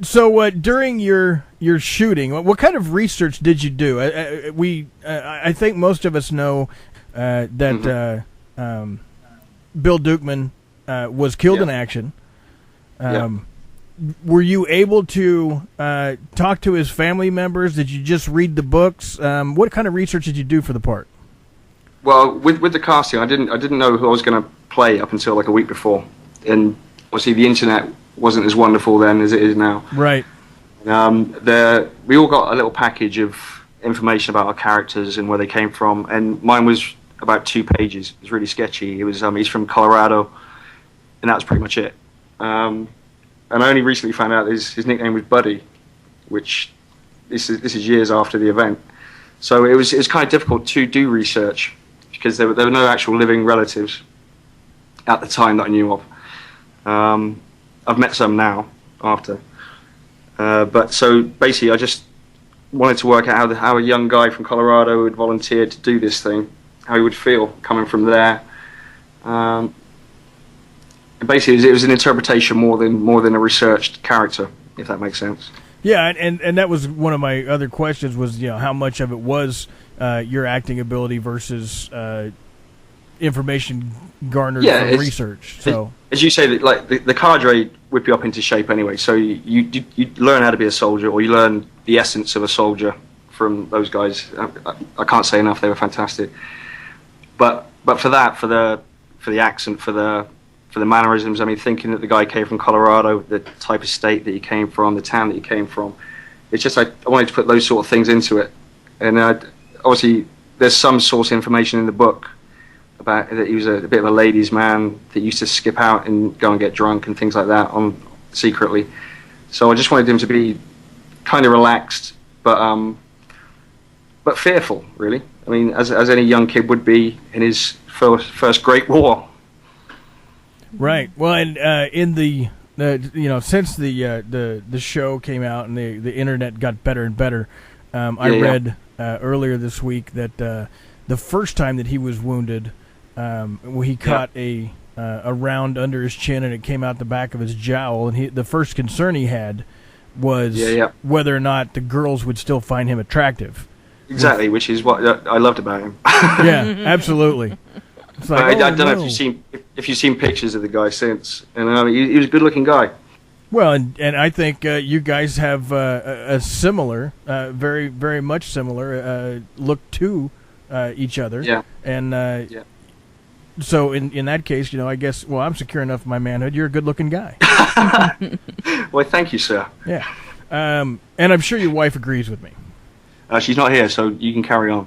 So during your shooting, what kind of research did you do? I think most of us know that Bill Dukeman was killed in action. Were you able to talk to his family members? Did you just read the books? What kind of research did you do for the part? Well, with the casting, I didn't know who I was going to play up until like a week before, and obviously the internet wasn't as wonderful then as it is now. Right. We all got a little package of information about our characters and where they came from, and mine was about 2 pages. It was really sketchy. It was he's from Colorado, and that was pretty much it. And I only recently found out his nickname was Buddy, which this is years after the event. So it was kind of difficult to do research because there were no actual living relatives at the time that I knew of. I've met some now after, but so basically I just wanted to work out how a young guy from Colorado would volunteer to do this thing, how he would feel coming from there. And basically, it was an interpretation more than a researched character, if that makes sense. Yeah, and that was one of my other questions was, how much of it was your acting ability versus information garnered from research. So, as you say, like the cadre whip you up into shape anyway. So you learn how to be a soldier, or you learn the essence of a soldier from those guys. I can't say enough; they were fantastic. But for the accent, for the mannerisms, I mean, thinking that the guy came from Colorado, the type of state that he came from, the town that he came from, it's just I wanted to put those sort of things into it. And obviously, there's some source information in the book about that he was a bit of a ladies' man that used to skip out and go and get drunk and things like that secretly. So I just wanted him to be kind of relaxed, but fearful, really. I mean, as any young kid would be in his first Great War. Right. Well, and in the since the show came out and the internet got better and better, I read earlier this week that the first time that he was wounded, he caught a round under his chin and it came out the back of his jowl, and the first concern he had was whether or not the girls would still find him attractive. Exactly, which is what I loved about him. Yeah, absolutely. It's like, I don't know if you've seen pictures of the guy since, and he was a good-looking guy. Well, and I think you guys have a similar, very very much similar look to each other. Yeah. And so in that case, I guess I'm secure enough in my manhood. You're a good-looking guy. Well, thank you, sir. Yeah. And I'm sure your wife agrees with me. She's not here, so you can carry on.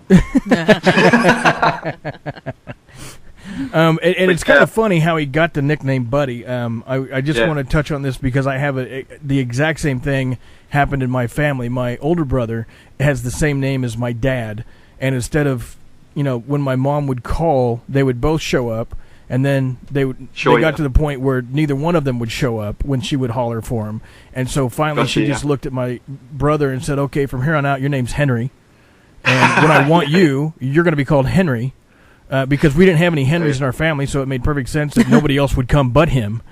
And it's kind of funny how he got the nickname Buddy. I just want to touch on this because I have the exact same thing happened in my family. My older brother has the same name as my dad, and instead of when my mom would call, they would both show up, and then they got to the point where neither one of them would show up when she would holler for him. And so finally she just looked at my brother and said, okay, from here on out, your name's Henry. And when I want you're going to be called Henry, because we didn't have any Henrys in our family, so it made perfect sense that nobody else would come but him.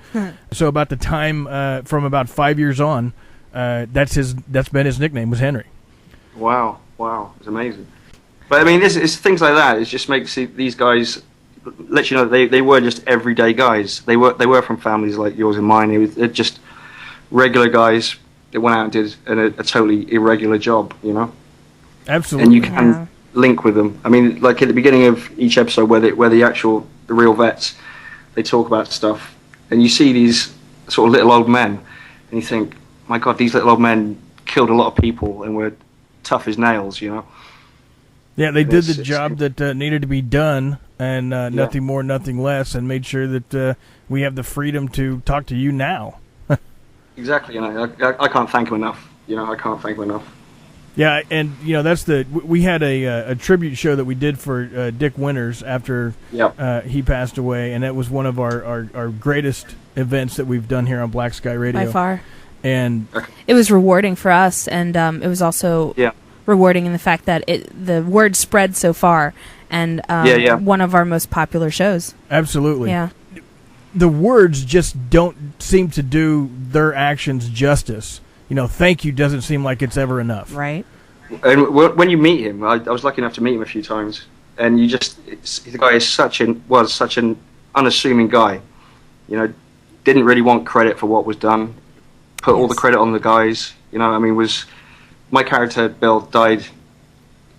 So about the time from about 5 years on, that's been his nickname, was Henry. Wow, it's amazing. But I mean, it's things like that. It just makes these guys let you know they were just everyday guys. They were from families like yours and mine. They're just regular guys that went out and did a totally irregular job, Absolutely. And you can link with them. I mean, like at the beginning of each episode, where the real vets, they talk about stuff, and you see these sort of little old men, and you think, my God, these little old men killed a lot of people and were tough as nails, Yeah, they did the job that needed to be done, and nothing more, nothing less, and made sure that we have the freedom to talk to you now. Exactly, I can't thank him enough. I can't thank him enough. Yeah, and we had a tribute show that we did for Dick Winters after he passed away, and that was one of our greatest events that we've done here on Black Sky Radio by far. And it was rewarding for us, and it was also rewarding in the fact that the word spread so far, and one of our most popular shows. Absolutely. Yeah. The words just don't seem to do their actions justice. thank you doesn't seem like it's ever enough. Right. And when you meet him, I was lucky enough to meet him a few times, and the guy was such an unassuming guy. Didn't really want credit for what was done. Put all the credit on the guys. My character Bill died.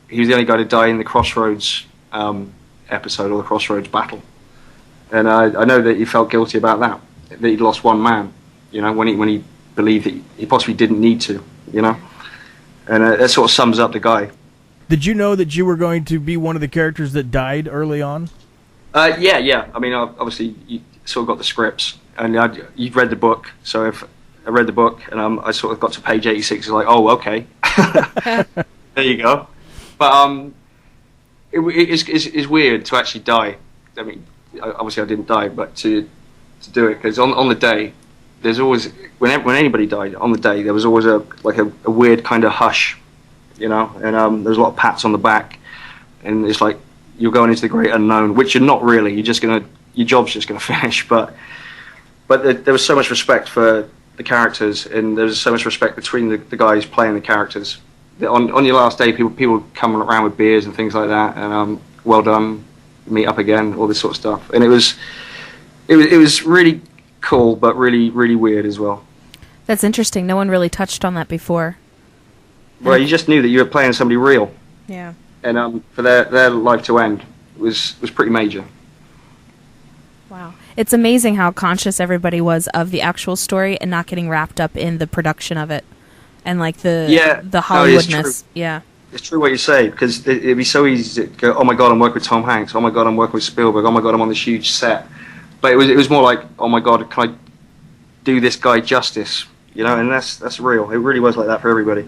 He was the only guy to die in the Crossroads episode, or the Crossroads battle. And I know that he felt guilty about that he'd lost one man. When he believed that he possibly didn't need to. And that sort of sums up the guy. Did you know that you were going to be one of the characters that died early on? Yeah. Obviously, you sort of got the scripts, and you'd read the book. So if I read the book, and I sort of got to page 86, it's like, oh, okay. There you go. But it's weird to actually die. Obviously I didn't die, but to do it, because on the day, there's always, when anybody died on the day, there was always a weird kind of hush, and there's a lot of pats on the back, and it's like you're going into the great unknown, which you're not really. Your job's just gonna finish, but there was so much respect for the characters, and there was so much respect between the guys playing the characters. On your last day, people come around with beers and things like that, and well done, meet up again, all this sort of stuff, and it was really cool, but really, really weird as well. That's interesting. No one really touched on that before. Well, you just knew that you were playing somebody real. Yeah. And for their life to end was pretty major. Wow. It's amazing how conscious everybody was of the actual story and not getting wrapped up in the production of it and like the Hollywoodness. Yeah. It's true what you say, because it'd be so easy to go, oh my God, I'm working with Tom Hanks. Oh my God, I'm working with Spielberg. Oh my God, I'm on this huge set. But it was more like, oh my God, can I do this guy justice? And that's real. It really was like that for everybody.